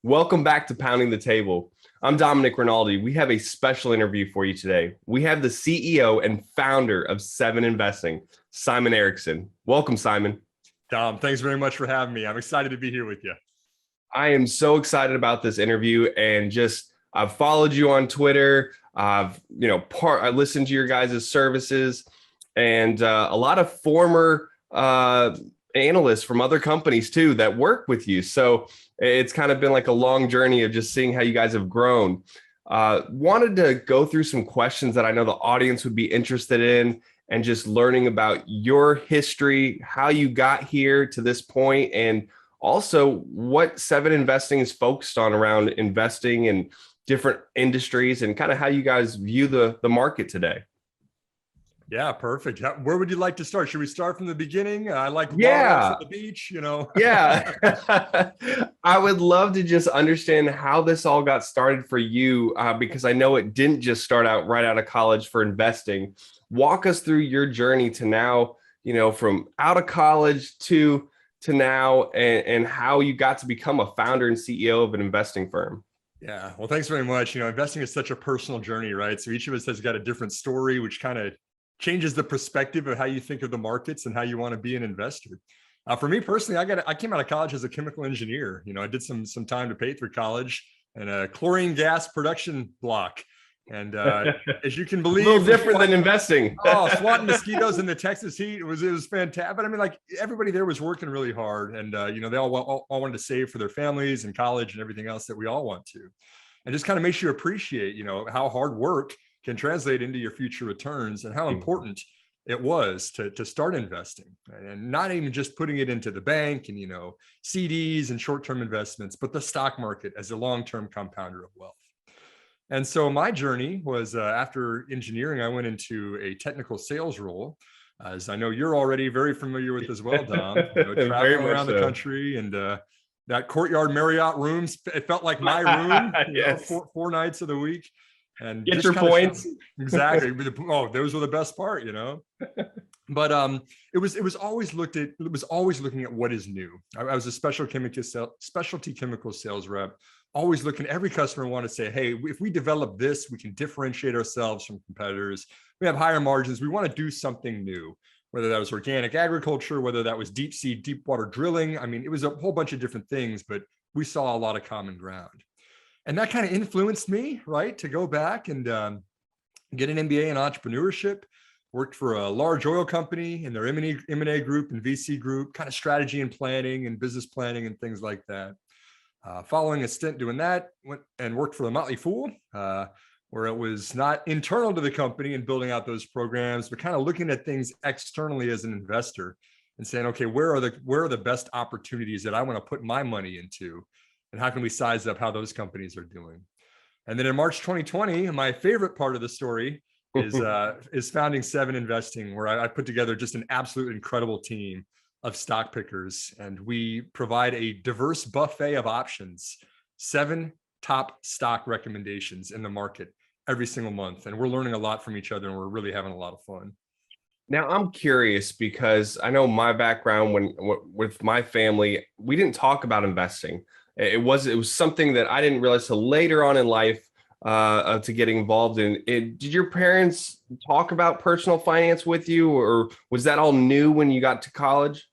Welcome back to Pounding the Table. I'm Dominic Rinaldi. We have a special interview for you today. We have the CEO and founder of 7investing, Simon Erickson. Welcome, Simon. Dom, thanks very much for having me. I'm excited to be here with you. I am so excited about this interview and I've followed you on Twitter. I listened to your guys' services and a lot of former analysts from other companies too that work with you. So it's kind of been like a long journey of just seeing how you guys have grown. Wanted to go through some questions that I know the audience would be interested in and just learning about your history, how you got here to this point, and also what 7investing is focused on around investing in different industries and kind of how you guys view the market today. Yeah, perfect. Where would you like to start? Should we start from the beginning? I like water Yeah. at the beach, Yeah. I would love to just understand how this all got started for you, because I know it didn't just start out right out of college for investing. Walk us through your journey to now, from out of college to now, and how you got to become a founder and CEO of an investing firm. Yeah, well, thanks very much. Investing is such a personal journey, right? So each of us has got a different story, which kind of changes the perspective of how you think of the markets and how you want to be an investor. For me personally, I came out of college as a chemical engineer. I did some time to pay through college and a chlorine gas production block. And as you can believe, a little different than investing. Swatting mosquitoes in the Texas heat, it was fantastic. But I mean, like, everybody there was working really hard, and they all wanted to save for their families and college and everything else that we all want to. And just kind of makes you appreciate, how hard work can translate into your future returns and how important it was to start investing, and not even just putting it into the bank and, CDs and short-term investments, but the stock market as a long-term compounder of wealth. And so my journey was, after engineering, I went into a technical sales role, as I know you're already very familiar with as well, Dom, traveling around the country, and that Courtyard Marriott rooms, it felt like my room, Yes. four nights of the week. And get your points. Exactly. Those were the best part, But it was always looking at what is new. I was a specialty chemical sales rep, always looking. Every customer wanted to say, hey, if we develop this, we can differentiate ourselves from competitors. We have higher margins. We want to do something new, whether that was organic agriculture, whether that was deep sea, deep water drilling. I mean, it was a whole bunch of different things, but we saw a lot of common ground. And that kind of influenced me, right, to go back and get an MBA in entrepreneurship. Worked for a large oil company in their M&A group and VC group, kind of strategy and planning and business planning and things like that. Following a stint doing that, went and worked for the Motley Fool, where it was not internal to the company and building out those programs, but kind of looking at things externally as an investor and saying, okay, where are the best opportunities that I want to put my money into? And how can we size up how those companies are doing? And then in March 2020, my favorite part of the story is founding 7investing, where I put together just an absolute incredible team of stock pickers. And we provide a diverse buffet of options, 7 top stock recommendations in the market every single month. And we're learning a lot from each other, and we're really having a lot of fun. Now, I'm curious because I know my background with my family, we didn't talk about investing. It was something that I didn't realize till later on in life to get involved in. Did your parents talk about personal finance with you, or was that all new when you got to college?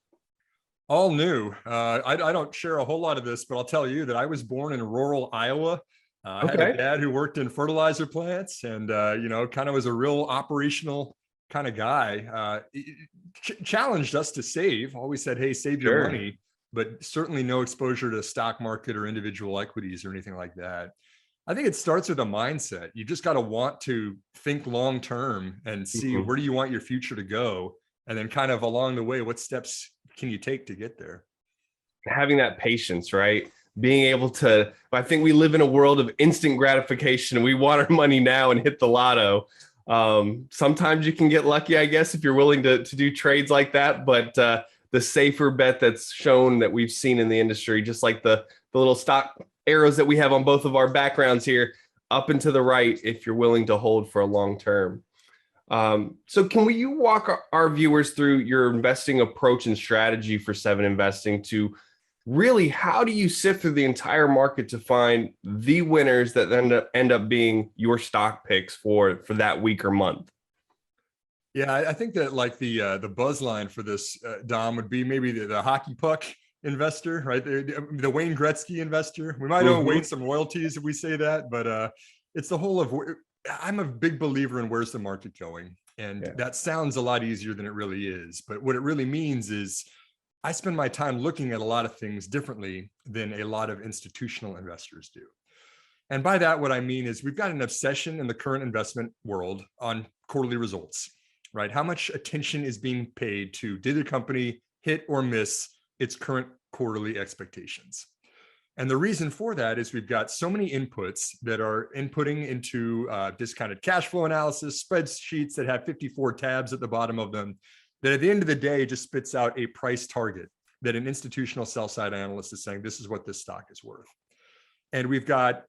All new. I don't share a whole lot of this, but I'll tell you that I was born in rural Iowa. I had a dad who worked in fertilizer plants and, kind of was a real operational kind of guy. Challenged us to save, always said, hey, save your money, but certainly no exposure to the stock market or individual equities or anything like that. I think it starts with a mindset. You just got to want to think long term and see where do you want your future to go, and then kind of along the way, what steps can you take to get there? Having that patience, right? Being able to, I think we live in a world of instant gratification. We want our money now and hit the lotto. Sometimes you can get lucky, I guess, if you're willing to do trades like that. But the safer bet that's shown that we've seen in the industry, just like the little stock arrows that we have on both of our backgrounds here, up and to the right, if you're willing to hold for a long term. So can you walk our viewers through your investing approach and strategy for 7investing to really, how do you sift through the entire market to find the winners that then end up being your stock picks for that week or month? Yeah, I think that like the buzz line for this, Dom, would be maybe the hockey puck investor, right? The Wayne Gretzky investor. We might owe Mhm. Wayne some royalties if we say that, but it's the whole of. I'm a big believer in where's the market going, and Yeah. that sounds a lot easier than it really is. But what it really means is I spend my time looking at a lot of things differently than a lot of institutional investors do. And by that, what I mean is we've got an obsession in the current investment world on quarterly results, right? How much attention is being paid to did the company hit or miss its current quarterly expectations? And the reason for that is we've got so many inputs that are inputting into discounted cash flow analysis, spreadsheets that have 54 tabs at the bottom of them, that at the end of the day just spits out a price target that an institutional sell side analyst is saying, this is what this stock is worth. And we've got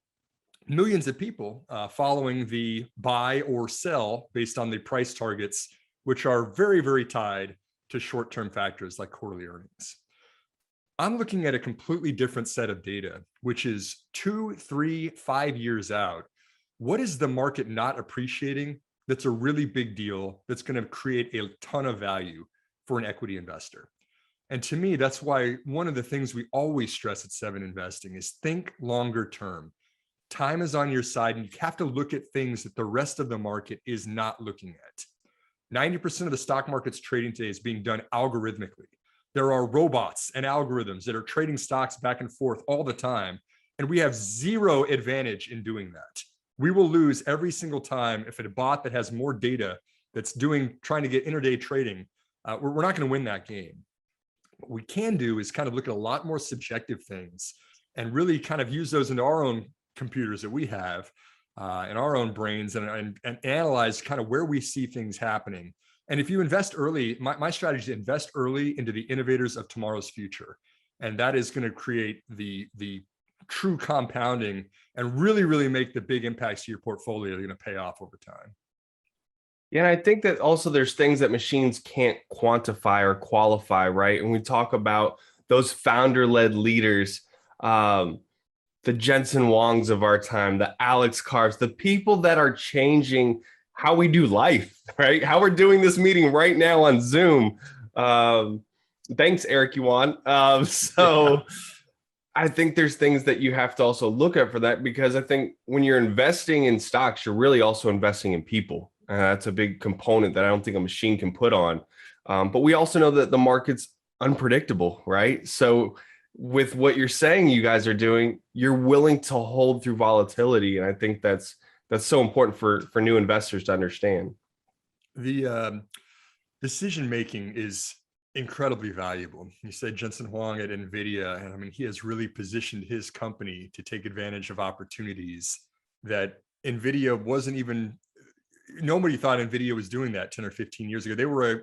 millions of people following the buy or sell based on the price targets, which are very, very tied to short-term factors like quarterly earnings. I'm looking at a completely different set of data, which is 2, 3, 5 years out. What is the market not appreciating that's a really big deal that's going to create a ton of value for an equity investor? And to me, that's why one of the things we always stress at 7investing is think longer term. Time is on your side, and you have to look at things that the rest of the market is not looking at. 90% of the stock market's trading today is being done algorithmically. There are robots and algorithms that are trading stocks back and forth all the time, and we have zero advantage in doing that. We will lose every single time if a bot that has more data that's trying to get intraday trading, we're not going to win that game. What we can do is kind of look at a lot more subjective things and really kind of use those into our own computers that we have in our own brains and analyze kind of where we see things happening. And if you invest early, my strategy is to invest early into the innovators of tomorrow's future. And that is going to create the true compounding and really, really make the big impacts to your portfolio that are going to pay off over time. Yeah, and I think that also there's things that machines can't quantify or qualify, right? And we talk about those founder-led leaders, the Jensen Huangs of our time, the Alex Carrs, the people that are changing how we do life, right? How we're doing this meeting right now on Zoom. Thanks, Eric Yuan. So I think there's things that you have to also look at for that, because I think when you're investing in stocks, you're really also investing in people. That's a big component that I don't think a machine can put on. But we also know that the market's unpredictable, right? So with what you're saying you guys are doing, you're willing to hold through volatility. And I think that's so important for new investors to understand. The decision making is incredibly valuable. You said Jensen Huang at NVIDIA, and I mean, he has really positioned his company to take advantage of opportunities that NVIDIA wasn't even, nobody thought NVIDIA was doing that 10 or 15 years ago. They were a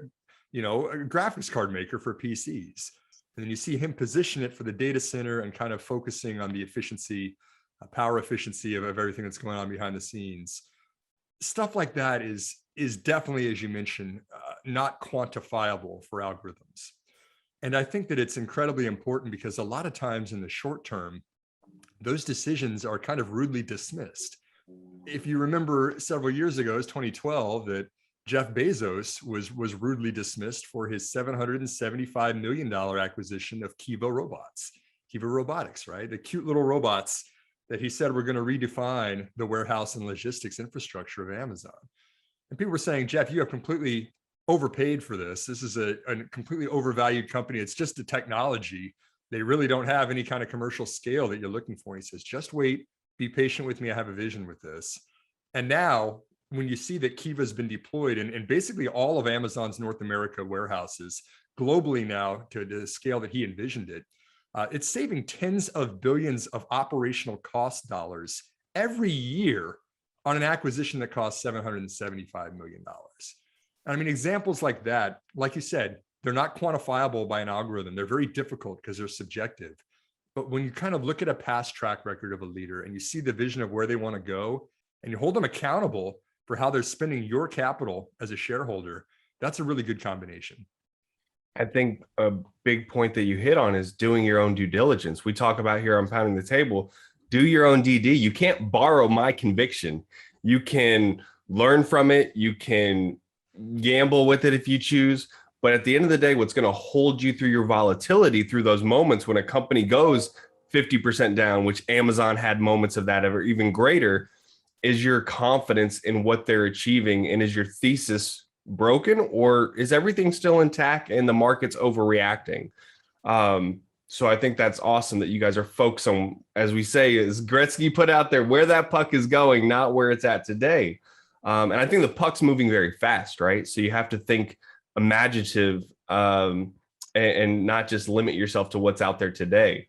graphics card maker for PCs. And then you see him position it for the data center and kind of focusing on the efficiency, power efficiency of everything that's going on behind the scenes. Stuff like that is definitely, as you mentioned, not quantifiable for algorithms. And I think that it's incredibly important because a lot of times in the short term, those decisions are kind of rudely dismissed. If you remember several years ago, it's 2012, that Jeff Bezos was rudely dismissed for his $775 million acquisition of Kiva Robotics, right? The cute little robots that he said were going to redefine the warehouse and logistics infrastructure of Amazon. And people were saying, Jeff, you have completely overpaid for this. This is a completely overvalued company. It's just a technology. They really don't have any kind of commercial scale that you're looking for. He says, just wait, be patient with me. I have a vision with this. And now when you see that Kiva has been deployed in basically all of Amazon's North America warehouses globally now to the scale that he envisioned it, it's saving tens of billions of operational cost dollars every year on an acquisition that costs $775 million. And I mean, examples like that, like you said, they're not quantifiable by an algorithm. They're very difficult because they're subjective. But when you kind of look at a past track record of a leader and you see the vision of where they want to go and you hold them accountable for how they're spending your capital as a shareholder, that's a really good combination. I think a big point that you hit on is doing your own due diligence. We talk about here on Pounding the Table, do your own DD. You can't borrow my conviction. You can learn from it. You can gamble with it if you choose. But at the end of the day, what's going to hold you through your volatility through those moments when a company goes 50% down, which Amazon had moments of that ever even greater, is your confidence in what they're achieving, and is your thesis broken, or is everything still intact and the market's overreacting? So I think that's awesome that you guys are focused on, as we say, as Gretzky put out there, where that puck is going, not where it's at today. And I think the puck's moving very fast, right? So you have to think imaginative, and not just limit yourself to what's out there today.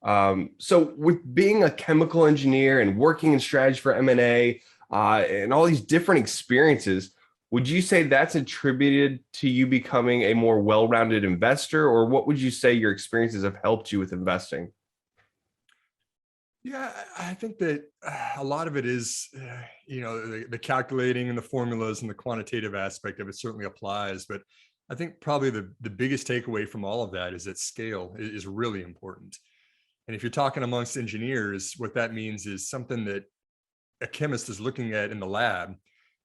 So with being a chemical engineer and working in strategy for M&A, and all these different experiences, would you say that's attributed to you becoming a more well-rounded investor, or what would you say your experiences have helped you with investing? Yeah, I think that a lot of it is, the calculating and the formulas and the quantitative aspect of it certainly applies. But I think probably the biggest takeaway from all of that is that scale is really important. And if you're talking amongst engineers, what that means is something that a chemist is looking at in the lab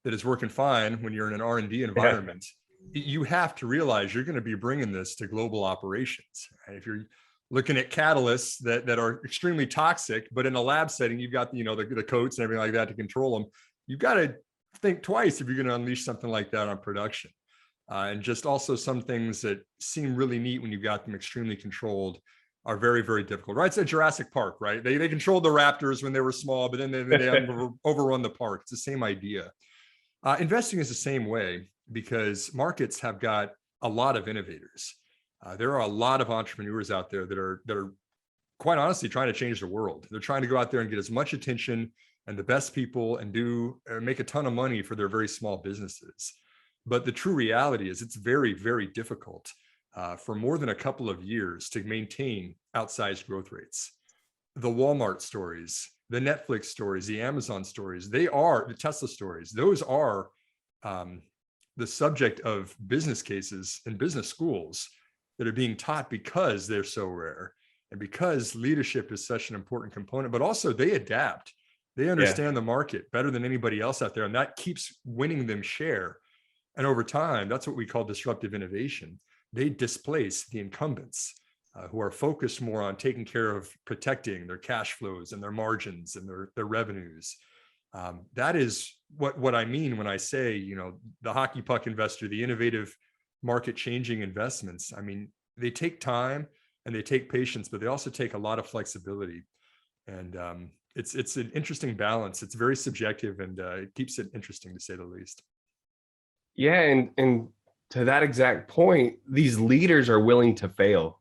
that is working fine when you're in an R&D environment. Yeah. You have to realize you're going to be bringing this to global operations. If you're looking at catalysts that are extremely toxic, but in a lab setting, you've got the coats and everything like that to control them. You've got to think twice if you're going to unleash something like that on production. And just also some things that seem really neat when you've got them extremely controlled are very, very difficult, right? It's at Jurassic Park, right? They controlled the raptors when they were small, but then they overrun the park. It's the same idea. Investing is the same way, because markets have got a lot of innovators. There are a lot of entrepreneurs out there that are quite honestly trying to change the world. They're trying to go out there and get as much attention and the best people and make a ton of money for their very small businesses. But the true reality is it's very, very difficult for more than a couple of years to maintain outsized growth rates. The Walmart stories, the Netflix stories, the Amazon stories, they are the Tesla stories. Those are the subject of business cases in business schools that are being taught because they're so rare and because leadership is such an important component, but also they adapt. They understand the market better than anybody else out there, and that keeps winning them share. And over time, that's what we call disruptive innovation. They displace the incumbents who are focused more on taking care of protecting their cash flows and their margins and their revenues. That is what I mean when I say, the hockey puck investor, the innovative market-changing investments. I mean, they take time and they take patience, but they also take a lot of flexibility. And it's an interesting balance. It's very subjective, and it keeps it interesting, to say the least. Yeah, and to that exact point, these leaders are willing to fail.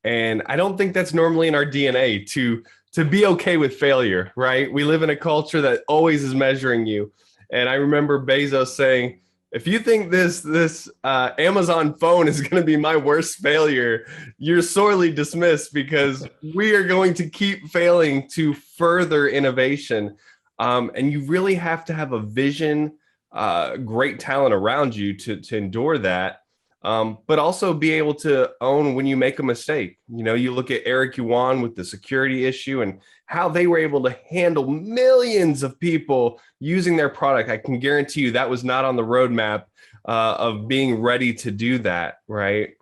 And I don't think that's normally in our DNA to be okay with failure, right? We live in a culture that always is measuring you. And I remember Bezos saying, if you think this Amazon phone is going to be my worst failure, you're sorely dismissed, because we are going to keep failing to further innovation. And you really have to have a vision, great talent around you to endure that. But also be able to own when you make a mistake. You look at Eric Yuan with the security issue and how they were able to handle millions of people using their product. I can guarantee you that was not on the roadmap of being ready to do that, right?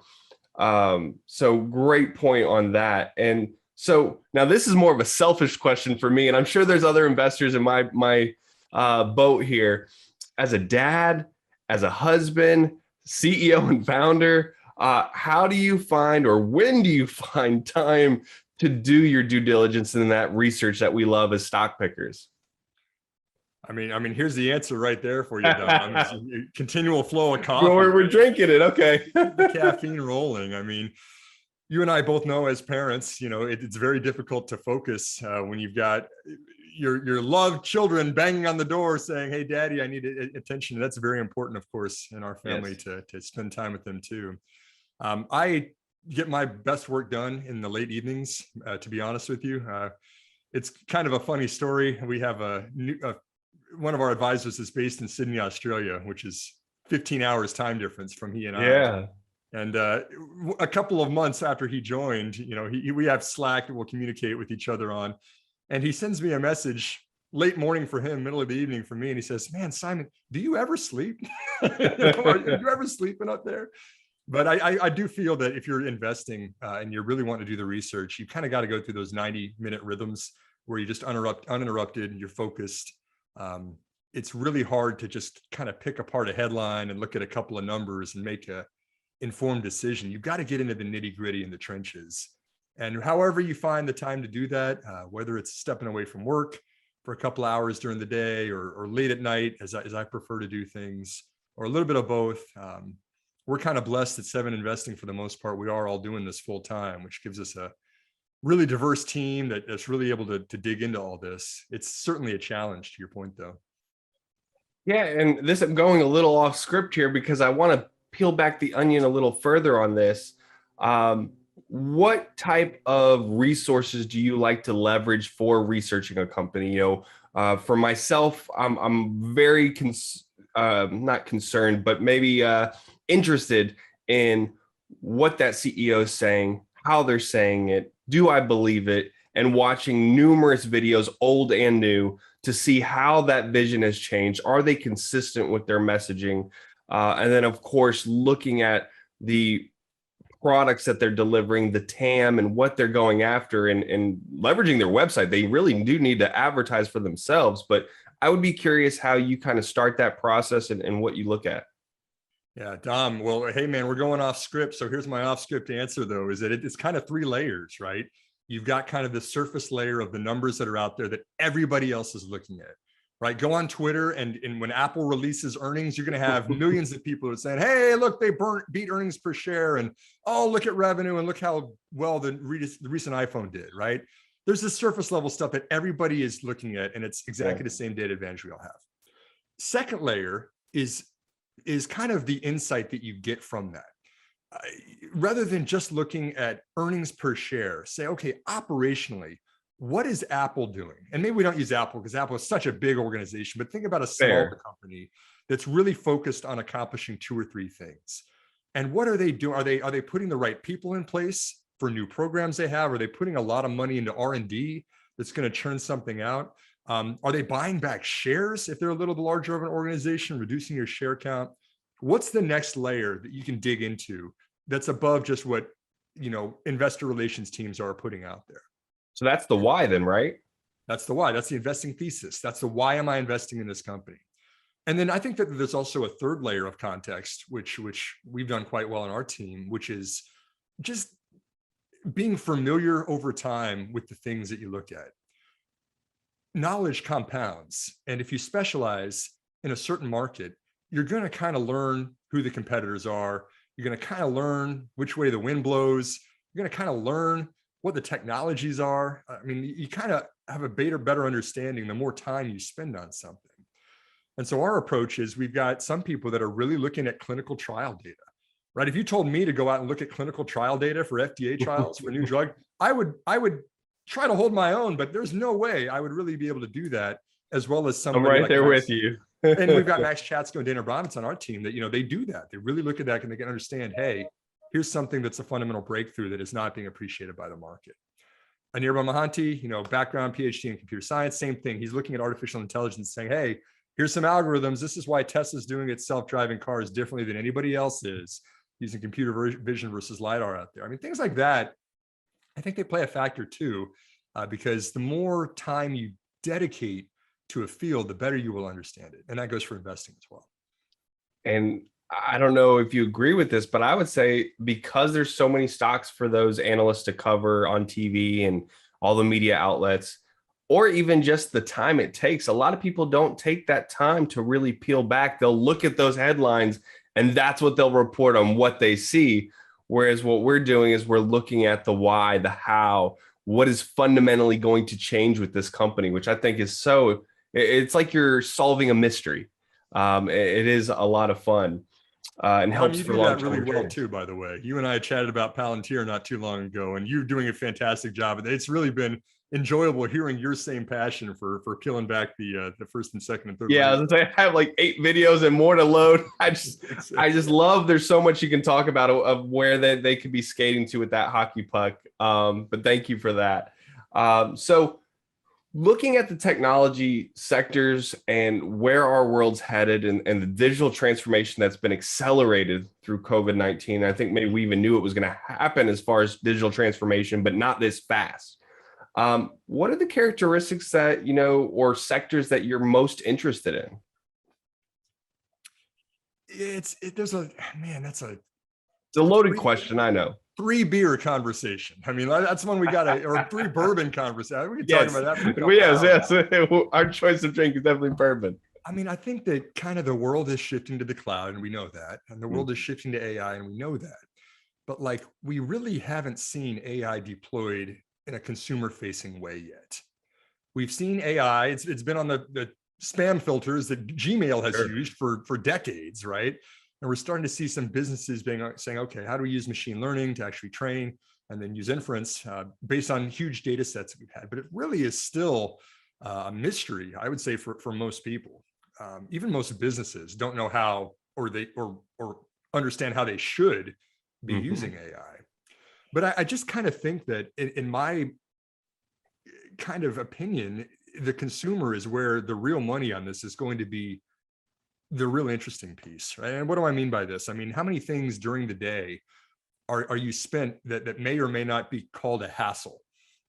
So great point on that. And so now this is more of a selfish question for me, and I'm sure there's other investors in my boat here. As a dad, as a husband, CEO and founder, how do you find, or when do you find time to do your due diligence and that research that we love as stock pickers? I mean, here's the answer right there for you, Don. Continual flow of coffee. Well, we're drinking it. Okay. The caffeine rolling. I mean, you and I both know as parents, it's very difficult to focus when you've got your loved children banging on the door saying, "Hey, Daddy, I need attention." That's very important, of course, in our family. Yes. to spend time with them too. I get my best work done in the late evenings, to be honest with you. It's kind of a funny story. We have one of our advisors is based in Sydney, Australia, which is 15 hours time difference from he and I. Yeah. And a couple of months after he joined, we have Slack that we'll communicate with each other on. And he sends me a message late morning for him, middle of the evening for me. And he says, "Man, Simon, do you ever sleep? Are you ever sleeping up there?" But I do feel that if you're investing and you're really wanting to do the research, you kind of got to go through those 90-minute rhythms where you just uninterrupted and you're focused. It's really hard to just kind of pick apart a headline and look at a couple of numbers and make a informed decision. You've got to get into the nitty gritty in the trenches. And however you find the time to do that, whether it's stepping away from work for a couple hours during the day or late at night, as I prefer to do things, or a little bit of both. We're kind of blessed at 7investing for the most part. We are all doing this full time, which gives us a really diverse team that's really able to dig into all this. It's certainly a challenge, to your point, though. Yeah, and this, I'm going a little off script here because I want to peel back the onion a little further on this. What type of resources do you like to leverage for researching a company? For myself, I'm very not concerned, but maybe interested in what that CEO is saying, how they're saying it, do I believe it, and watching numerous videos, old and new, to see how that vision has changed. Are they consistent with their messaging? And then, of course, looking at the products that they're delivering, the TAM, and what they're going after, and leveraging their website. They really do need to advertise for themselves. But I would be curious how you kind of start that process and what you look at. Yeah, Dom. Well, hey, man, we're going off script. So here's my off script answer, though, is that it's kind of 3 layers, right? You've got kind of the surface layer of the numbers that are out there that everybody else is looking at, right? Go on Twitter, and when Apple releases earnings, you're going to have millions of people who are saying, "Hey, look, they beat earnings per share, and oh, look at revenue, and look how well the recent iPhone did," right? There's this surface level stuff that everybody is looking at, and it's exactly the same data advantage we all have. Second layer is kind of the insight that you get from that. Rather than just looking at earnings per share, say, okay, operationally, what is Apple doing? And maybe we don't use Apple because Apple is such a big organization, but think about a smaller company that's really focused on accomplishing 2 or 3 things. And what are they doing? Are they putting the right people in place for new programs they have? Are they putting a lot of money into R&D that's going to churn something out? Are they buying back shares if they're a little larger of an organization, reducing your share count? What's the next layer that you can dig into that's above just what, investor relations teams are putting out there? So that's the why then, right? That's the why. That's the investing thesis. That's the why am I investing in this company? And then I think that there's also a third layer of context, which we've done quite well on our team, which is just being familiar over time with the things that you look at. Knowledge compounds. And if you specialize in a certain market, you're going to kind of learn who the competitors are. You're going to kind of learn which way the wind blows. You're going to kind of learn what the technologies are. I mean, you kind of have a better understanding the more time you spend on something. And so our approach is we've got some people that are really looking at clinical trial data, right? If you told me to go out and look at clinical trial data for FDA trials for a new drug, I would try to hold my own, but there's no way I would really be able to do that as well as somebody. I'm right like there Max. with you. And we've got Max Chatsko and Dana Bromwitz on our team that, they do that. They really look at that and they can understand, hey, here's something that's a fundamental breakthrough that is not being appreciated by the market. Anirban Mahanti, background PhD in computer science, same thing. He's looking at artificial intelligence saying, hey, here's some algorithms. This is why Tesla's doing its self-driving cars differently than anybody else is, using computer vision versus LiDAR out there. I mean, things like that, I think they play a factor too, because the more time you dedicate to a field, the better you will understand it. And that goes for investing as well. And I don't know if you agree with this, but I would say because there's so many stocks for those analysts to cover on TV and all the media outlets, or even just the time it takes, a lot of people don't take that time to really peel back. They'll look at those headlines and that's what they'll report on what they see. Whereas what we're doing is we're looking at the why, the how, what is fundamentally going to change with this company, which I think is it's like you're solving a mystery. It is a lot of fun. And helps you for do that really long-term well too, by the way. You and I chatted about Palantir not too long ago, and you're doing a fantastic job. It's really been enjoyable hearing your same passion for peeling back the first and second and third. Yeah, I was gonna say, I have like 8 videos and more to load. I just love, there's so much you can talk about of where they could be skating to with that hockey puck. But thank you for that. So looking at the technology sectors and where our world's headed, and the digital transformation that's been accelerated through COVID-19, I think maybe we even knew it was going to happen as far as digital transformation, but not this fast. What are the characteristics that, or sectors that you're most interested in? That's a loaded question, I know. 3 beer conversation. I mean, that's one we got or 3 bourbon conversation. We can talk about that. Yes. Our choice of drink is definitely bourbon. I mean, I think that kind of the world is shifting to the cloud, and we know that, and the world is shifting to AI, and we know that. But like, we really haven't seen AI deployed in a consumer-facing way yet. We've seen AI; it's been on the spam filters that Gmail has used for decades, right? And we're starting to see some businesses saying, okay, how do we use machine learning to actually train and then use inference based on huge data sets that we've had? But it really is still a mystery, I would say, for most people. Even most businesses don't know how, or understand how they should be using AI. But I just kind of think that in my kind of opinion, the consumer is where the real money on this is going to be the really interesting piece, right? And what do I mean by this? I mean, how many things during the day are you spent that may or may not be called a hassle?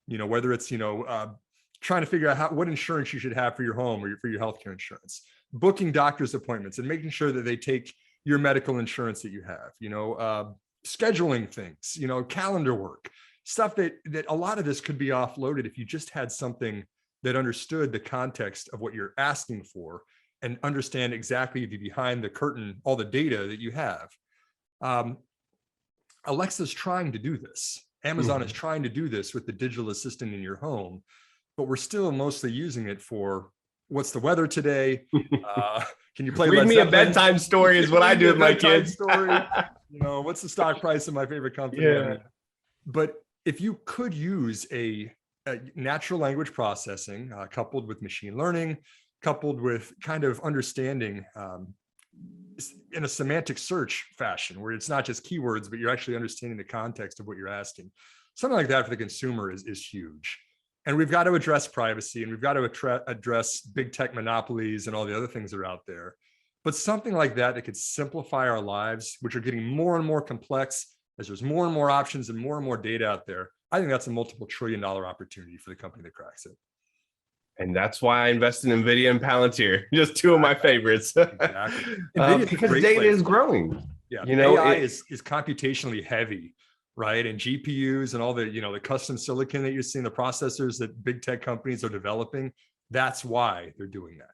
Whether it's, trying to figure out what insurance you should have for your home or for your healthcare insurance, booking doctor's appointments and making sure that they take your medical insurance that you have, scheduling things, calendar work, stuff that a lot of this could be offloaded if you just had something that understood the context of what you're asking for and understand exactly behind the curtain, all the data that you have. Alexa's trying to do this. Amazon is trying to do this with the digital assistant in your home, but we're still mostly using it for what's the weather today? Can you play Read me a bedtime story is what I do with my kids. Story. What's the stock price of my favorite company? Yeah. I mean, but if you could use a natural language processing coupled with machine learning, coupled with kind of understanding in a semantic search fashion, where it's not just keywords, but you're actually understanding the context of what you're asking. Something like that for the consumer is huge. And we've got to address privacy, and we've got to address big tech monopolies and all the other things that are out there. But something like that could simplify our lives, which are getting more and more complex as there's more and more options and more data out there. I think that's a multiple trillion-dollar opportunity for the company that cracks it. And that's why I invest in NVIDIA and Palantir, just 2 of my favorites. Exactly. Because data is growing. Yeah, AI is computationally heavy, right? And GPUs and all the, the custom silicon that you're seeing, the processors that big tech companies are developing, that's why they're doing that.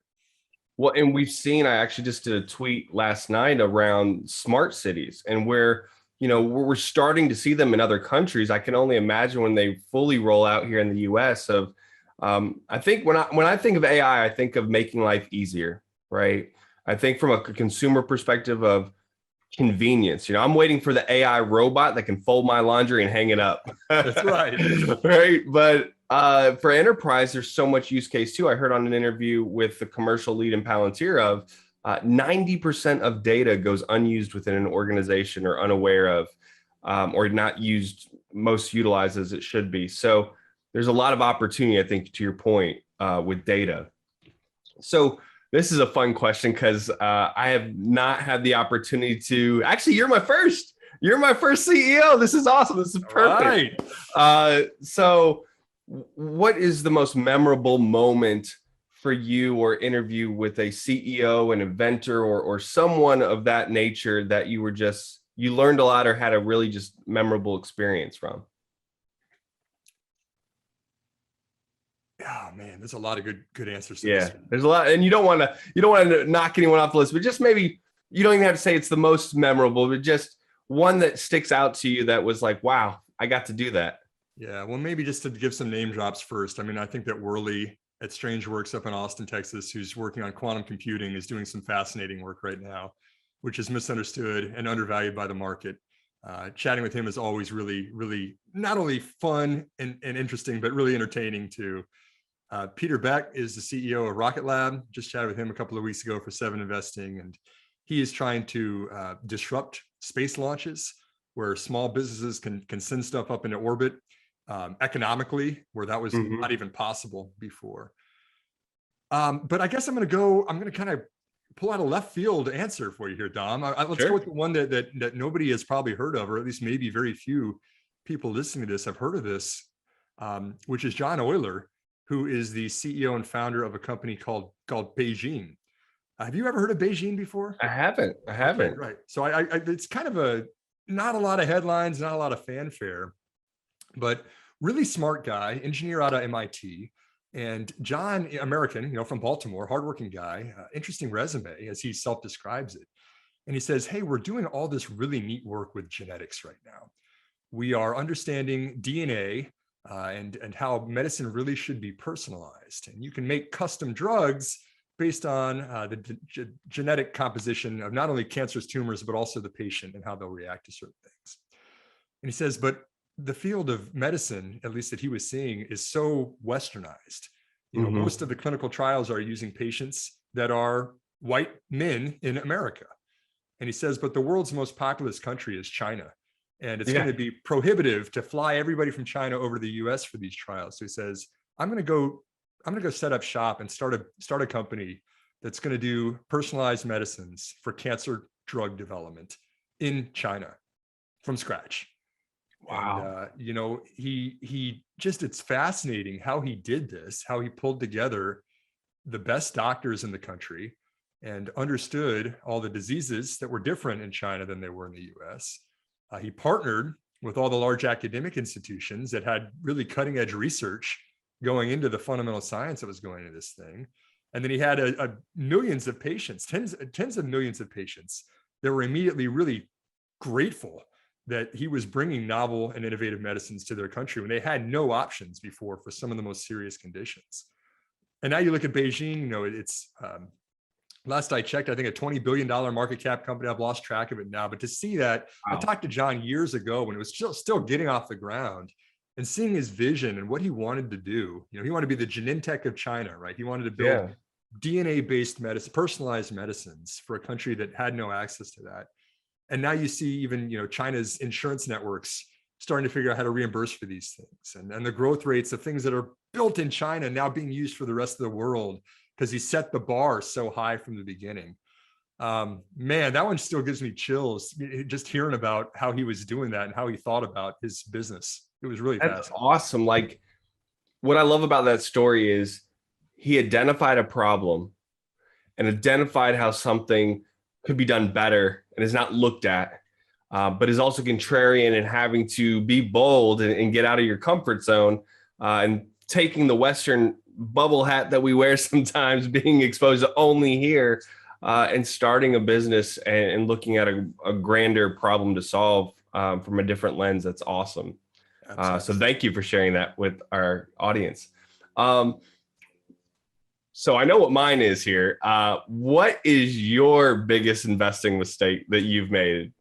Well, and we've seen, I actually just did a tweet last night around smart cities, and where, we're starting to see them in other countries. I can only imagine when they fully roll out here in the US of, I think when I think of AI, I think of making life easier, right? I think from a consumer perspective of convenience. I'm waiting for the AI robot that can fold my laundry and hang it up. That's right. Right. But for enterprise, there's so much use case too. I heard on an interview with the commercial lead in Palantir of 90% of data goes unused within an organization, or unaware of, or not used, most utilized as it should be. So there's a lot of opportunity, I think, to your point, with data. So this is a fun question because I have not had the opportunity to. Actually, you're my first CEO. This is awesome. This is perfect. Right. So what is the most memorable moment for you, or interview with a CEO, an inventor, or someone of that nature that you learned a lot or had a really just memorable experience from? Oh man, there's a lot of good answers to this. Yeah, there's a lot, and you don't want to knock anyone off the list, but just maybe you don't even have to say it's the most memorable, but just one that sticks out to you that was like, wow, I got to do that. Yeah, well, maybe just to give some name drops first. I mean, I think that Worley at StrangeWorks up in Austin, Texas, who's working on quantum computing, is doing some fascinating work right now, which is misunderstood and undervalued by the market. Chatting with him is always really, really not only fun and interesting, but really entertaining too. Peter Beck is the CEO of Rocket Lab. Just chatted with him a couple of weeks ago for 7investing, and he is trying to disrupt space launches where small businesses can send stuff up into orbit economically, where that was not even possible before. But I guess I'm going to kind of pull out a left field answer for you here, Dom. Let's go with the one that nobody has probably heard of, or at least maybe very few people listening to this have heard of this, which is John Euler, who is the CEO and founder of a company called Beijing. Have you ever heard of Beijing before? I haven't. Okay, right. So it's kind of not a lot of headlines, not a lot of fanfare, but really smart guy, engineer out of MIT. And John, American, from Baltimore, hardworking guy, interesting resume as he self-describes it. And he says, hey, we're doing all this really neat work with genetics right now. We are understanding DNA and how medicine really should be personalized. And you can make custom drugs based on the genetic composition of not only cancerous tumors, but also the patient and how they'll react to certain things. And he says, but the field of medicine, at least that he was seeing, is so westernized. Most of the clinical trials are using patients that are white men in America. And he says, but the world's most populous country is China. And it's going to be prohibitive to fly everybody from China over to the US for these trials. So he says, I'm going to go set up shop and start a company that's going to do personalized medicines for cancer drug development in China from scratch. Wow. And, he just, it's fascinating how he did this, how he pulled together the best doctors in the country and understood all the diseases that were different in China than they were in the US. He partnered with all the large academic institutions that had really cutting edge research going into the fundamental science that was going into this thing. And then he had millions of patients, tens of millions of patients that were immediately really grateful that he was bringing novel and innovative medicines to their country when they had no options before for some of the most serious conditions. And now you look at Beijing, it's last I checked, I think a $20 billion market cap company. I've lost track of it now, but to see that, I talked to John years ago when it was still getting off the ground, and seeing his vision and what he wanted to do. He wanted to be the Genentech of China, right? He wanted to build DNA-based medicine, personalized medicines for a country that had no access to that. And now you see even, China's insurance networks starting to figure out how to reimburse for these things. And the growth rates of things that are built in China now being used for the rest of the world because he set the bar so high from the beginning. Man, that one still gives me chills just hearing about how he was doing that and how he thought about his business. It was really That's fascinating. awesome. Like, what I love about that story is he identified a problem and identified how something could be done better and is not looked at, but is also contrarian and having to be bold and get out of your comfort zone, and taking the Western bubble hat that we wear sometimes, being exposed to only here, and starting a business and looking at a grander problem to solve from a different lens. That's awesome. So thank you for sharing that with our audience. So I know what mine is here. What is your biggest investing mistake that you've made?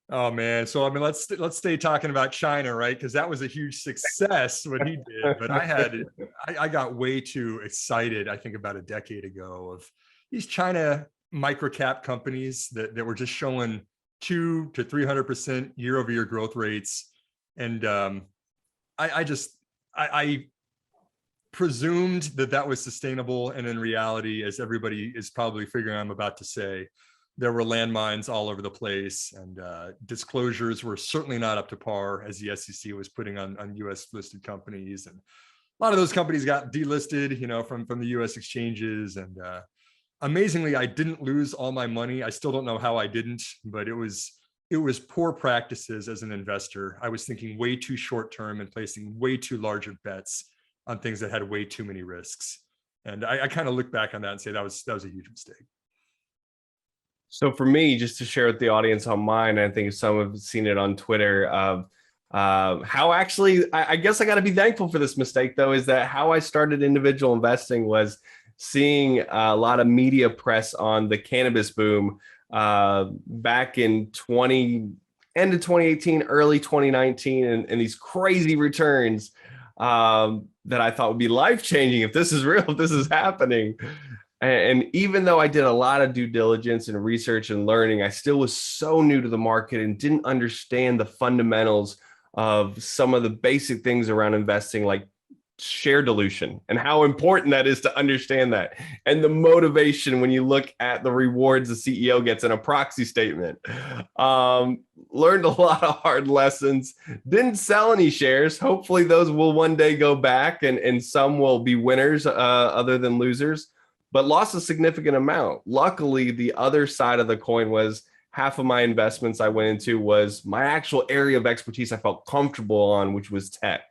Oh man. So let's stay talking about China, right? Because that was a huge success what he did. But I got way too excited, I think about a decade ago, of these China microcap companies that were just showing 200 to 300% year-over-year growth rates. And I presumed that was sustainable. And in reality, as everybody is probably figuring I'm about to say, there were landmines all over the place, and disclosures were certainly not up to par as the SEC was putting on US listed companies. And a lot of those companies got delisted, from the US exchanges. And amazingly, I didn't lose all my money. I still don't know how I didn't, but it was poor practices as an investor. I was thinking way too short term and placing way too large of bets on things that had way too many risks. And I kind of look back on that and say that was a huge mistake. So for me, just to share with the audience on mine, I think some have seen it on Twitter, of how actually, I guess I got to be thankful for this mistake though, is that how I started individual investing was seeing a lot of media press on the cannabis boom back in end of 2018, early 2019, and these crazy returns that I thought would be life-changing if this is real, if this is happening. And even though I did a lot of due diligence and research and learning, I still was so new to the market and didn't understand the fundamentals of some of the basic things around investing, like share dilution and how important that is to understand that, and the motivation when you look at the rewards the CEO gets in a proxy statement. Learned a lot of hard lessons, didn't sell any shares. Hopefully those will one day go back, and some will be winners other than losers, but lost a significant amount. Luckily, the other side of the coin was half of my investments I went into was my actual area of expertise I felt comfortable on, which was tech.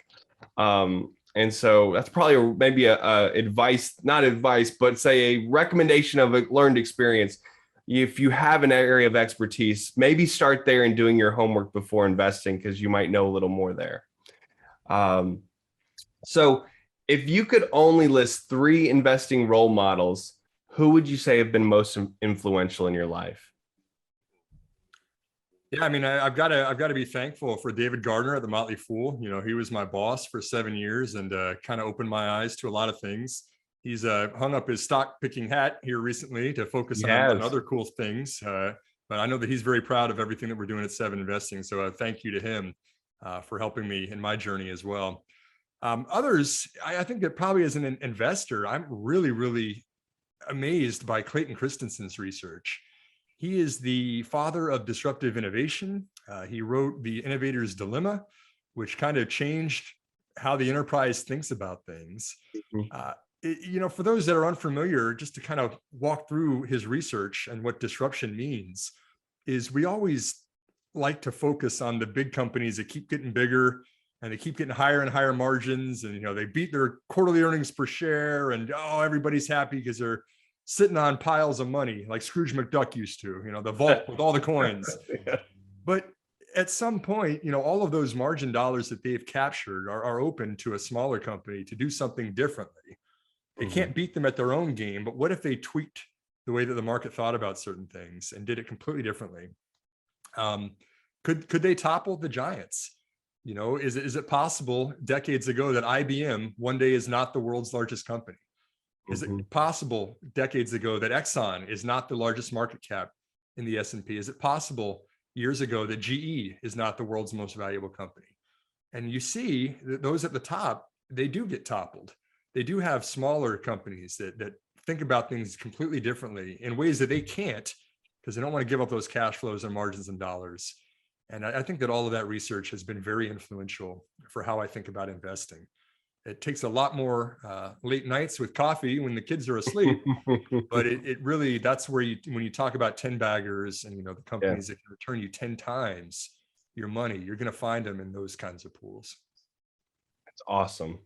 And so that's probably maybe a advice, not advice, but say a recommendation of a learned experience. If you have an area of expertise, maybe start there and doing your homework before investing, because you might know a little more there. So if you could only list 3 investing role models, who would you say have been most influential in your life? Yeah, I mean, I've got to be thankful for David Gardner at the Motley Fool. You know, he was my boss for 7 years and kind of opened my eyes to a lot of things. He's hung up his stock picking hat here recently to focus on other cool things. But I know that he's very proud of everything that we're doing at 7 Investing. So thank you to him for helping me in my journey as well. Others, I think that probably as an investor, I'm really, really amazed by Clayton Christensen's research. He is the father of Disruptive Innovation. He wrote The Innovator's Dilemma, which kind of changed how the enterprise thinks about things. You know, for those that are unfamiliar, just to kind of walk through his research and what disruption means, is we always like to focus on the big companies that keep getting bigger and they keep getting higher and higher margins, and you know, they beat their quarterly earnings per share, and oh, everybody's happy because they're sitting on piles of money like Scrooge McDuck used to, you know, the vault with all the coins. Yeah. But at some point, you know, all of those margin dollars that they've captured are open to a smaller company to do something differently. They can't beat them at their own game, but what if they tweaked the way that the market thought about certain things and did it completely differently? Could they topple the giants? You know, is it possible decades ago that IBM one day is not the world's largest company? Is it possible decades ago that Exxon is not the largest market cap in the S&P? Is it possible years ago that GE is not the world's most valuable company? And you see that those at the top, they do get toppled. They do have smaller companies that think about things completely differently in ways that they can't, because they don't want to give up those cash flows and margins and dollars. And I think that all of that research has been very influential for how I think about investing. It takes a lot more late nights with coffee when the kids are asleep, but it really, that's where when you talk about 10 baggers and, you know, the companies that can return you 10 times your money, you're going to find them in those kinds of pools. That's awesome.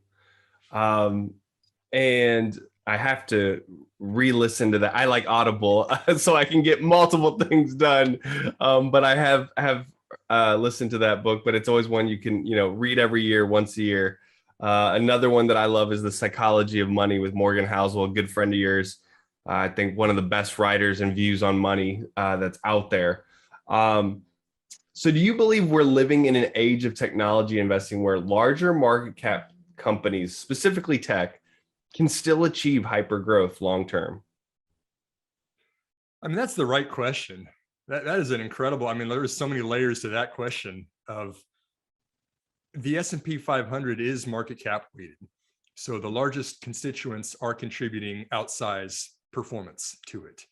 And I have to re-listen to that. I like Audible so I can get multiple things done. But I have listened to that book, but it's always one you can, you know, read every year, once a year. Another one that I love is The Psychology of Money with Morgan Housel, a good friend of yours. I think one of the best writers and views on money that's out there. So do you believe we're living in an age of technology investing where larger market cap companies, specifically tech, can still achieve hyper growth long term? I mean, that's the right question. That is an incredible, I mean, there's so many layers to that question. Of the S&P 500 is market cap weighted. So the largest constituents are contributing outsized performance to it.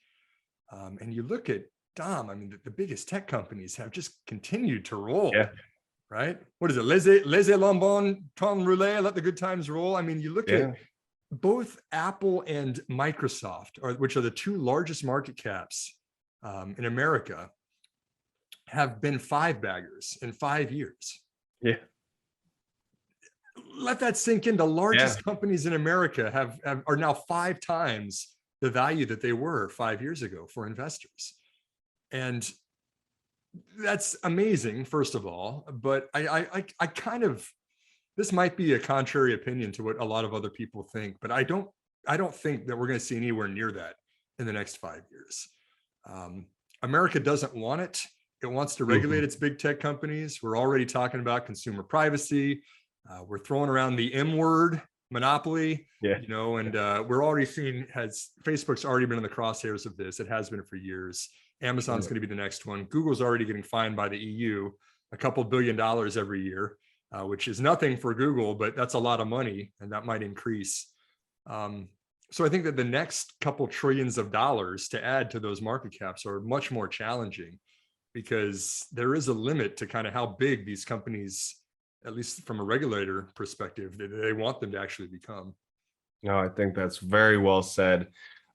And you look at Dom, I mean, the biggest tech companies have just continued to roll, right? What is it? Laissez l'ambon, temps roulé, let the good times roll. I mean, you look at both Apple and Microsoft, which are the 2 largest market caps in America, have been 5 baggers in 5 years. Yeah. Let that sink in. The largest companies in America are now 5 times the value that they were 5 years ago for investors. And that's amazing, first of all, but I kind of, this might be a contrary opinion to what a lot of other people think, but I don't think that we're going to see anywhere near that in the next 5 years. America doesn't want it. It wants to regulate its big tech companies. We're already talking about consumer privacy. We're throwing around the M word, monopoly, and we're already seeing Facebook's already been in the crosshairs of this. It has been for years. Amazon's going to be the next one. Google's already getting fined by the EU a couple $1 billion every year, which is nothing for Google, but that's a lot of money, and that might increase. So I think that the next couple trillions of dollars to add to those market caps are much more challenging, because there is a limit to kind of how big these companies, at least from a regulator perspective, they want them to actually become. No, I think that's very well said.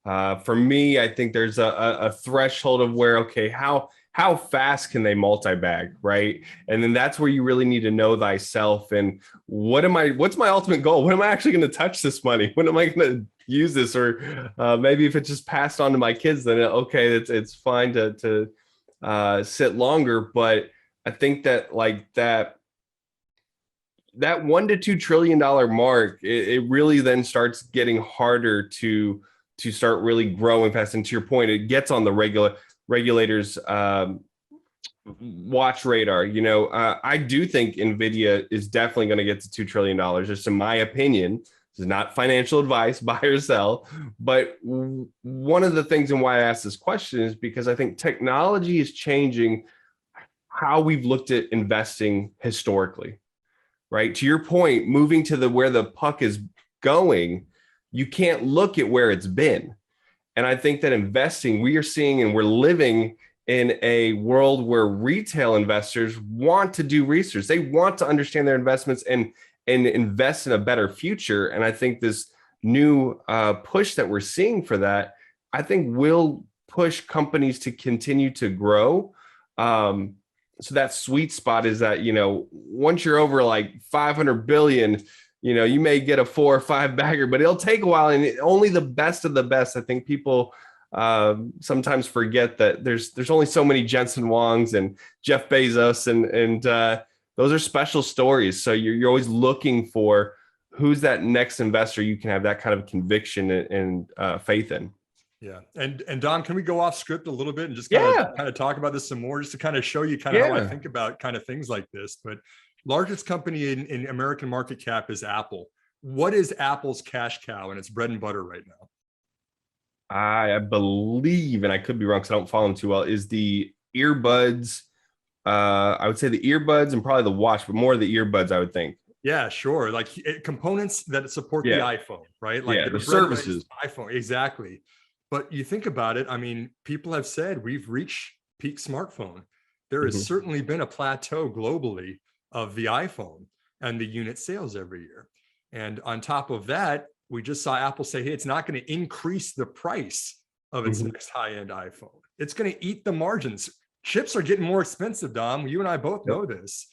For me, I think there's a threshold of where, okay, how fast can they multi-bag, right? And then that's where you really need to know thyself. And what's my ultimate goal? When am I actually going to touch this money? When am I going to use this? Or maybe if it's just passed on to my kids, then okay, it's fine to sit longer. But I think that that $1 to $2 trillion mark, it really then starts getting harder to start really growing fast. And to your point, it gets on the regulators' watch radar. I do think NVIDIA is definitely going to get to $2 trillion, just in my opinion. This is not financial advice, buy or sell. But one of the things and why I asked this question is because I think technology is changing how we've looked at investing historically. Right. To your point, moving to where the puck is going, you can't look at where it's been. And I think that investing, we are seeing and we're living in a world where retail investors want to do research. They want to understand their investments and invest in a better future. And I think this new push that we're seeing for that, I think will push companies to continue to grow. So that sweet spot is that, once you're over like 500 billion, you may get a 4 or 5 bagger, but it'll take a while. And only the best of the best. I think people sometimes forget that there's only so many Jensen Huangs and Jeff Bezos, and those are special stories. So you're always looking for who's that next investor you can have that kind of conviction and faith in. Yeah. And Don, can we go off script a little bit and just kind of talk about this some more, just to kind of show you kind of how I think about kind of things like this? But largest company in American market cap is Apple. What is Apple's cash cow and its bread and butter right now? I believe, and I could be wrong because I don't follow them too well, is the earbuds. I would say the earbuds and probably the watch, but more the earbuds, I would think. Yeah, sure. Like components that support the iPhone, right? Like the services. iPhone, exactly. But you think about it, I mean, people have said we've reached peak smartphone. There has certainly been a plateau globally of the iPhone and the unit sales every year. And on top of that, we just saw Apple say, hey, it's not going to increase the price of its next high-end iPhone. It's going to eat the margins. Chips are getting more expensive, Dom. You and I both know this.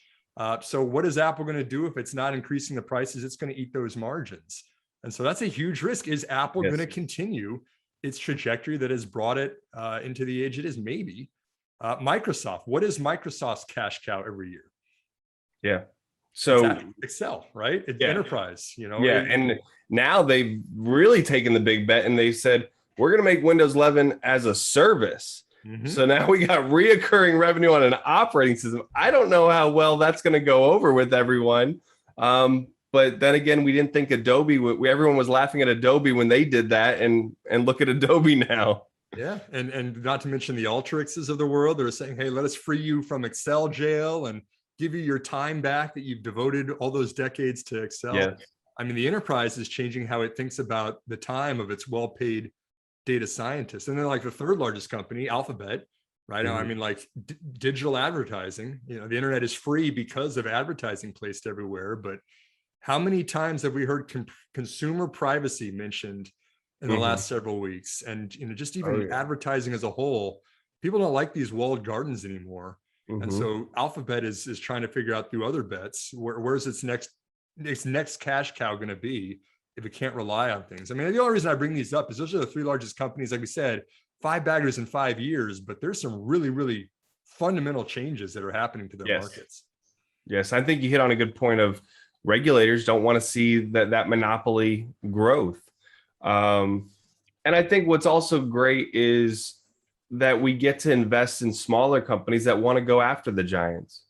So what is Apple going to do if it's not increasing the prices? It's going to eat those margins. And so that's a huge risk. Is Apple going to continue its trajectory that has brought it into the age it is? Maybe. Microsoft, what is Microsoft's cash cow every year? Yeah. So Excel, right? Enterprise, and now they've really taken the big bet and they said, we're going to make Windows 11 as a service. So now we got reoccurring revenue on an operating system. I don't know how well that's going to go over with everyone. But then again, we didn't think Adobe, everyone was laughing at Adobe when they did that, and look at Adobe now. Yeah. And not to mention the Alteryxes of the world. They're saying, hey, let us free you from Excel jail and give you your time back that you've devoted all those decades to Excel. Yes. I mean, the enterprise is changing how it thinks about the time of its well-paid data scientists. And then like the third largest company, Alphabet, right now, I mean, like digital advertising, the internet is free because of advertising placed everywhere. But how many times have we heard consumer privacy mentioned in the last several weeks? And, just even advertising as a whole, people don't like these walled gardens anymore. And so Alphabet is trying to figure out through other bets, where's its next cash cow going to be if it can't rely on things. I mean, the only reason I bring these up is those are the 3 largest companies, like we said, 5 baggers in 5 years, but there's some really, really fundamental changes that are happening to their markets. Yes, I think you hit on a good point of regulators don't want to see that monopoly growth. And I think what's also great is that we get to invest in smaller companies that want to go after the giants.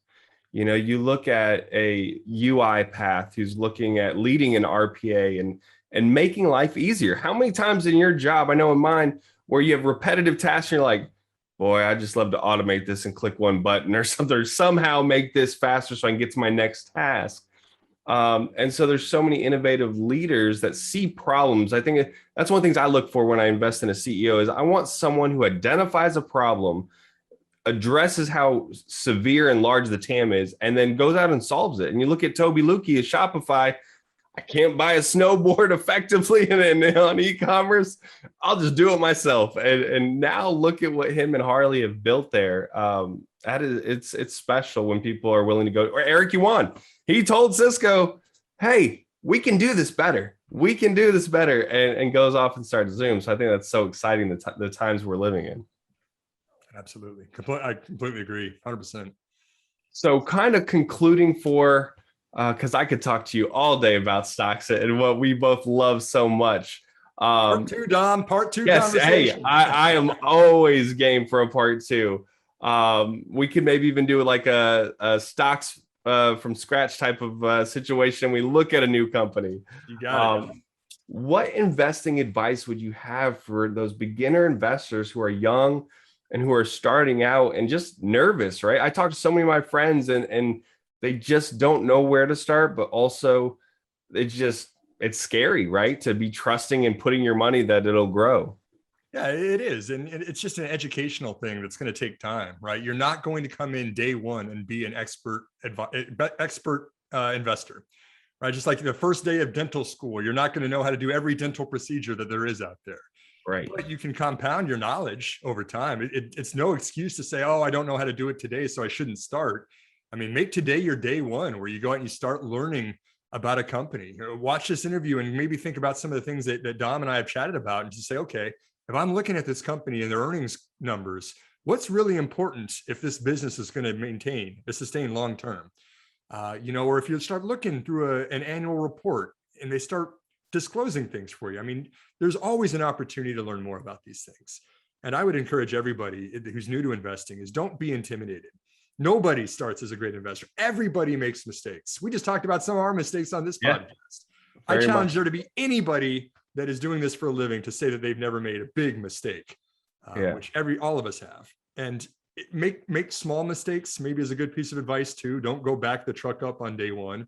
You know, you look at a UiPath who's looking at leading an RPA and making life easier. How many times in your job, I know in mine, where you have repetitive tasks and you're like, boy, I just love to automate this and click one button or something, or somehow make this faster so I can get to my next task. And so there's so many innovative leaders that see problems. I think that's one of the things I look for when I invest in a CEO is I want someone who identifies a problem, addresses how severe and large the TAM is, and then goes out and solves it. And you look at Toby Lukey at Shopify. I can't buy a snowboard effectively on e-commerce. I'll just do it myself. And now look at what him and Harley have built there. That is, it's special when people are willing to go. Or Eric Yuan, he told Cisco, "Hey, we can do this better. We can do this better," and goes off and starts Zoom. So I think that's so exciting the times we're living in. Absolutely, I completely agree, 100%. So kind of concluding for. Because I could talk to you all day about stocks and what we both love so much. Part two, Dom. Part two. Yes, hey, I am always game for a part two. We could maybe even do like a stocks from scratch type of situation. We look at a new company. You got it. What investing advice would you have for those beginner investors who are young and who are starting out and just nervous, right? I talk to so many of my friends and they just don't know where to start, but also it's scary, right? To be trusting and putting your money that it'll grow. Yeah, it is. And it's just an educational thing that's going to take time, right? You're not going to come in day one and be an expert investor, right? Just like the first day of dental school, you're not going to know how to do every dental procedure that there is out there. Right. But you can compound your knowledge over time. It's no excuse to say, oh, I don't know how to do it today, so I shouldn't start. I mean, make today your day one where you go out and you start learning about a company. Watch this interview and maybe think about some of the things that Dom and I have chatted about and just say, okay, if I'm looking at this company and their earnings numbers, what's really important if this business is going to sustain long-term? Or if you start looking through an annual report and they start disclosing things for you. I mean, there's always an opportunity to learn more about these things. And I would encourage everybody who's new to investing is don't be intimidated. Nobody starts as a great investor. Everybody makes mistakes. We just talked about some of our mistakes on this podcast. I challenge there to be anybody that is doing this for a living to say that they've never made a big mistake, which all of us have. And make small mistakes maybe is a good piece of advice too. Don't go back the truck up on day one.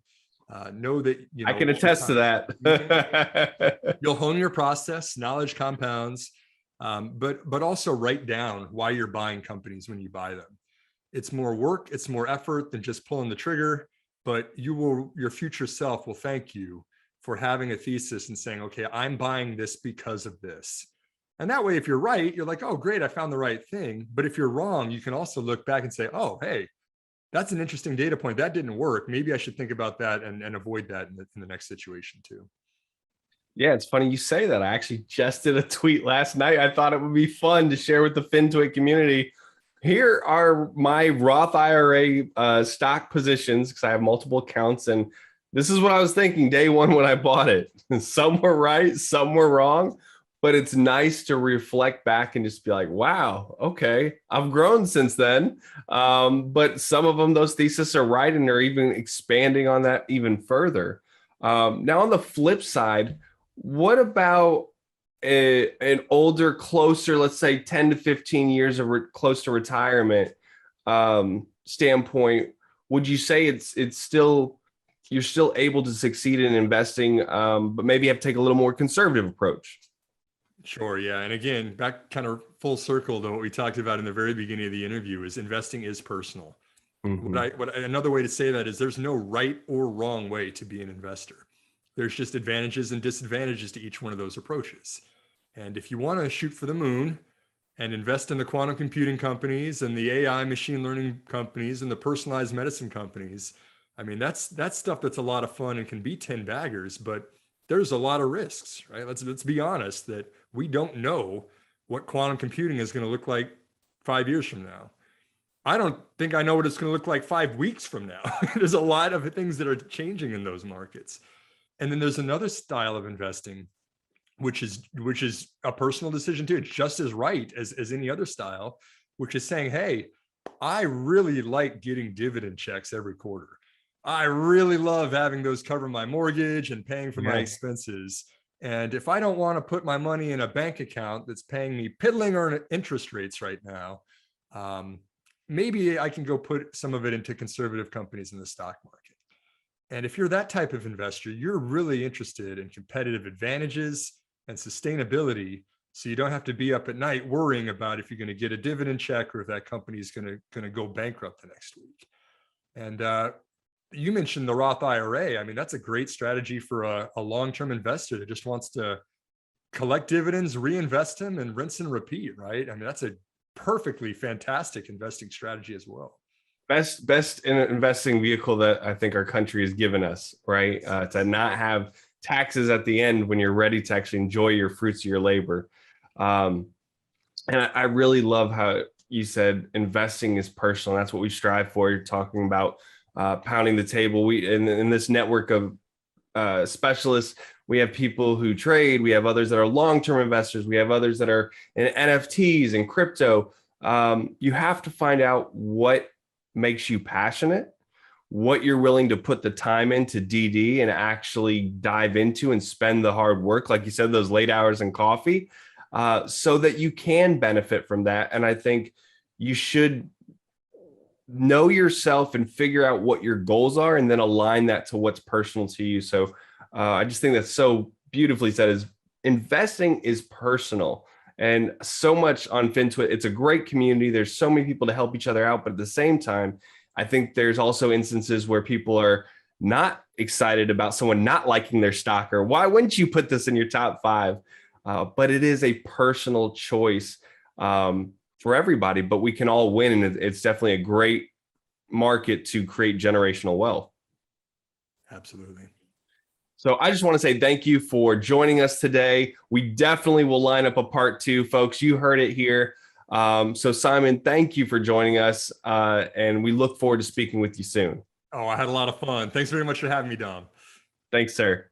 Know that I can attest to that. You'll hone your process, knowledge compounds, but also write down why you're buying companies when you buy them. It's more work, it's more effort than just pulling the trigger, but your future self will thank you for having a thesis and saying, okay, I'm buying this because of this. And that way, if you're right, you're like, oh, great, I found the right thing. But if you're wrong, you can also look back and say, oh, hey, that's an interesting data point. That didn't work. Maybe I should think about that and avoid that in the next situation too. Yeah, it's funny you say that. I actually just did a tweet last night. I thought it would be fun to share with the FinTwit community. Here are my Roth IRA stock positions because I have multiple accounts. And this is what I was thinking day one when I bought it. Some were right, some were wrong. But it's nice to reflect back and just be like, wow, okay, I've grown since then. But some of them, those theses are right. And they're even expanding on that even further. Now, on the flip side, what about an older, closer, let's say 10 to 15 years of close to retirement standpoint? Would you say you're still able to succeed in investing, but maybe have to take a little more conservative approach? Sure. Yeah. And again, back kind of full circle to what we talked about in the very beginning of the interview is investing is personal. Mm-hmm. Another way to say that is there's no right or wrong way to be an investor. There's just advantages and disadvantages to each one of those approaches. And if you want to shoot for the moon and invest in the quantum computing companies and the AI machine learning companies and the personalized medicine companies, I mean, that's stuff that's a lot of fun and can be 10 baggers, but there's a lot of risks, right? Let's be honest that we don't know what quantum computing is going to look like 5 years from now. I don't think I know what it's going to look like 5 weeks from now. There's a lot of things that are changing in those markets. And then there's another style of investing which is a personal decision too. It's just as right as any other style, which is saying, hey, I really like getting dividend checks every quarter. I really love having those cover my mortgage and paying for my expenses. And if I don't want to put my money in a bank account that's paying me piddling interest rates right now, maybe I can go put some of it into conservative companies in the stock market. And if you're that type of investor, you're really interested in competitive advantages and sustainability. So you don't have to be up at night worrying about if you're going to get a dividend check or if that company is going to go bankrupt the next week. And you mentioned the Roth IRA. I mean, that's a great strategy for a long-term investor that just wants to collect dividends, reinvest them, and rinse and repeat, right? I mean, that's a perfectly fantastic investing strategy as well. Best investing vehicle that I think our country has given us, right? To not have taxes at the end when you're ready to actually enjoy your fruits of your labor. And I really love how you said investing is personal. That's what we strive for. You're talking about pounding the table. We in this network of specialists, we have people who trade. We have others that are long-term investors. We have others that are in NFTs and crypto. You have to find out what makes you passionate, what you're willing to put the time into DD and actually dive into and spend the hard work, like you said, those late hours and coffee, so that you can benefit from that. And I think you should know yourself and figure out what your goals are and then align that to what's personal to you. So I just think that's so beautifully said, is investing is personal. And so much on FinTwit, it's a great community. There's so many people to help each other out. But at the same time, I think there's also instances where people are not excited about someone not liking their stock, or why wouldn't you put this in your top 5? But it is a personal choice for everybody, but we can all win. And it's definitely a great market to create generational wealth. Absolutely. So I just want to say thank you for joining us today. We definitely will line up a part 2, folks. You heard it here. So Simon, thank you for joining us. And we look forward to speaking with you soon. Oh, I had a lot of fun. Thanks very much for having me, Dom. Thanks, sir.